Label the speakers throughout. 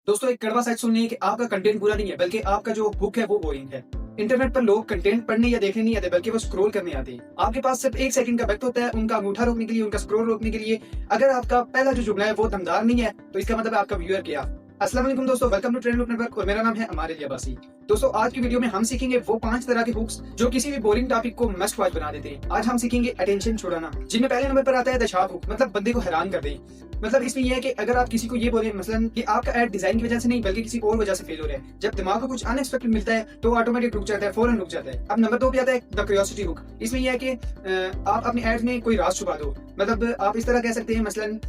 Speaker 1: दोस्तों एक कड़वा सच सुनिए कि आपका कंटेंट बुरा नहीं है, बल्कि आपका जो हुक है वो बोरिंग है। इंटरनेट पर लोग कंटेंट पढ़ने या देखने नहीं आते, बल्कि वो स्क्रॉल करने आते हैं। आपके पास सिर्फ 1 सेकंड का वक्त होता है उनका अंगूठा रोकने के लिए, उनका स्क्रॉल रोकने के लिए। अगर आपका पहला जो जुमला है वो दमदार नहीं है, तो इसका मतलब है आपका व्यूअर क्या। अस्सलाम वालेकुम दोस्तों, welcome to trend loop network और मेरा नाम है अमार अली अब्बासी। दोस्तों आज की वीडियो में हम सीखेंगे वो 5 तरह के हुक्स जो किसी भी बोरिंग टॉपिक को मस्ट वॉच बना देते हैं। आज हम सीखेंगे अटेंशन छुड़ाना, जिनमें पहले नंबर पर आता है द शार्प हुक, मतलब बंदे को हैरान कर दे। मतलब इसमें यह है कि अगर आप किसी को ये बोले मसलन कि आपका एड डिजाइन की वजह से नहीं बल्कि किसी और वजह से फेल हो रहा है, जब दिमाग को कुछ अनएक्सपेक्टेड मिलता है तो ऑटोमेटिक रुक जाता है, फौरन रुक जाता है। अब नंबर 2 पे आता है द क्यूरियोसिटी हुक। इसमें यह है कि आप अपने एड्स में कोई राज छुपा दो। मतलब आप इस तरह कह सकते हैं मसलन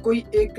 Speaker 1: कोई एक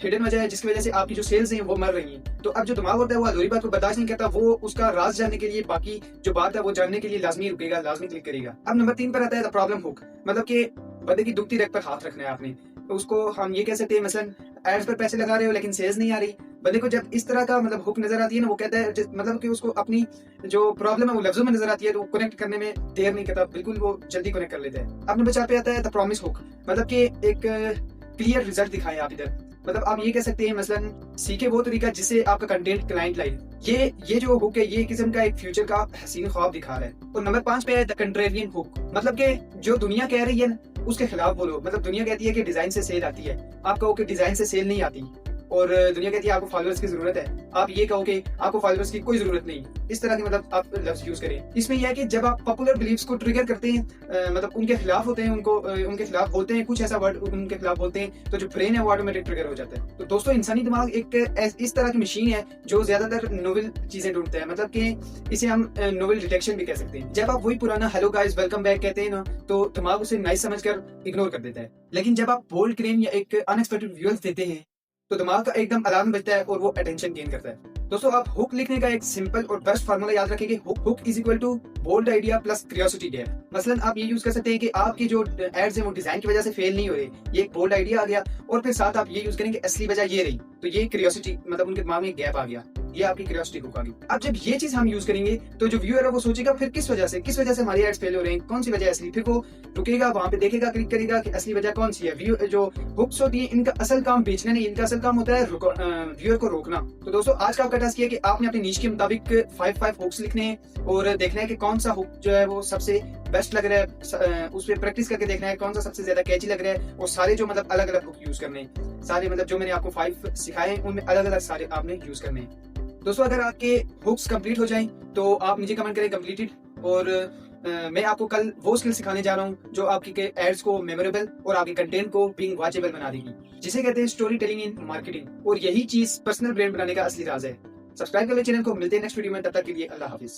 Speaker 1: हिडन वजह है जिसकी वजह से आपकी जो सेल्स हैं वो मर रही हैं। तो अब जो दिमाग होता है वो अधूरी बात को बर्दाश्त नहीं करता, वो उसका राज जानने के लिए, बाकी जो बात है वो जानने के लिए लाजमी रुकेगा, लाजमी क्लिक करेगा। अब नंबर 3 पर आता है द प्रॉब्लम हुक, मतलब कि बंदे की दुखती रग पर हाथ रखना है आपने। तो उसको हम ये कह सकते हैं मसलन एड्स पर पैसे लगा रहे हो लेकिन सेल्स नहीं आ रही। बंदे को जब इस तरह का मतलब हुक नजर आती है ना, वो कहता है मतलब कि उसको अपनी जो प्रॉब्लम है वो लफ्जों में नजर आती है, तो कनेक्ट करने में देर नहीं करता, बिल्कुल वो जल्दी कनेक्ट कर लेता है। अब नंबर 4 पे आता है द प्रॉमिस हुक, मतलब कि एक क्लियर रिजल्ट दिखाएं आप इधर। मतलब आप ये कह सकते हैं मसलन सीखे वो तरीका जिससे आपका कंटेंट क्लाइंट लाए। ये जो हुक है ये किस्म का एक फ्यूचर का हसीन ख्वाब दिखा रहा है। और नंबर 5 पे है द कंट्रेरियन हुक, मतलब कि जो दुनिया कह रही है ना उसके खिलाफ बोलो। मतलब दुनिया कहती है कि डिजाइन से सेल आती है, आप कहो कि डिजाइन से सेल नहीं आती। और दुनिया कहती है आपको फॉलोअर्स की जरूरत है, आप ये कहो कि आपको फॉलोअर्स की कोई जरूरत नहीं। इस तरह के मतलब आप लफ्ज यूज करें। इसमें यह है कि जब आप पॉपुलर बिलीव्स को ट्रिगर करते हैं, मतलब उनके खिलाफ होते हैं, उनके खिलाफ बोलते हैं, कुछ ऐसा वर्ड उनके खिलाफ बोलते हैं, तो जो ब्रेन है वो ऑटोमेटिक ट्रिगर हो जाता है। तो दोस्तों इंसानी दिमाग एक इस तरह की मशीन है जो ज्यादातर नोवेल चीजें ढूंढता है, मतलब कि इसे हम नोवेल डिटेक्शन भी कह सकते हैं। जब आप वही पुराना हेलो गाइस वेलकम बैक कहते हैं ना, तो दिमाग उसे नाइस समझकर इग्नोर कर देता है। लेकिन जब आप बोल्ड क्लेम या एक अनएक्सपेक्टेड व्यूअर्स देते हैं तो दिमाग का एकदम अलार्म बजता है और वो अटेंशन गेन करता है। दोस्तों आप हुक लिखने का एक सिंपल और बेस्ट फार्मूला याद रखेंगे, hook is equal to bold idea plus curiosity gap. मसलन आप ये यूज कर सकते हैं कि आपकी जो एड्स हैं वो डिजाइन की वजह से फेल नहीं हो रहे, ये एक बोल्ड आइडिया आ गया, और फिर साथ आप ये यूज करेंगे असली वजह ये रही, तो ये क्यूरियोसिटी मतलब उनके दिमाग में गैप आ गया, ये आपकी क्यूरियोसिटी हुक आ गई। अब जब ये चीज हम यूज करेंगे तो जो व्यूअर है वो सोचेगा फिर किस वजह से हमारी एड्स फेल हो रहे हैं, कौन सी वजह असली, फिर वो रुकेगा वहां पे देखेगा, क्लिक करेगा कि असली वजह कौन सी है। जो हुक्स होती है इनका असल काम बेचना नहीं, इनका असल काम होता है व्यूअर को रोकना। तो दोस्तों आज का आपका टास्क ये है कि आपने अपनी नीश के मुताबिक 5 हुक्स लिखने हैं और देखना है कि कौन सा हुक जो है वो सबसे बेस्ट लग रहा है, उस पर प्रैक्टिस करके देखना है कौन सा सबसे ज्यादा कैची लग रहा है, और सारे जो मतलब अलग अलग हुक यूज करने हैं, सारे मतलब जो मैंने आपको 5 सिखाए हैं उनमें अलग अलग सारे आपने यूज करने हैं। दोस्तों अगर आपके हुक्स कंप्लीट हो जाएं तो आप नीचे कमेंट करें कंप्लीटेड, और मैं आपको कल वो स्किल सिखाने जा रहा हूँ जो आपकी एड्स को मेमोरेबल और आपके कंटेंट को बीइंग वॉचेबल बना देगी, जिसे कहते हैं स्टोरी टेलिंग इन मार्केटिंग। और यही चीज पर्सनल ब्रांड बनाने का असली राज है। सब्सक्राइब कर ले चैनल को, मिलते हैं नेक्स्ट वीडियो में, तब तक के लिए अल्लाह हाफिज।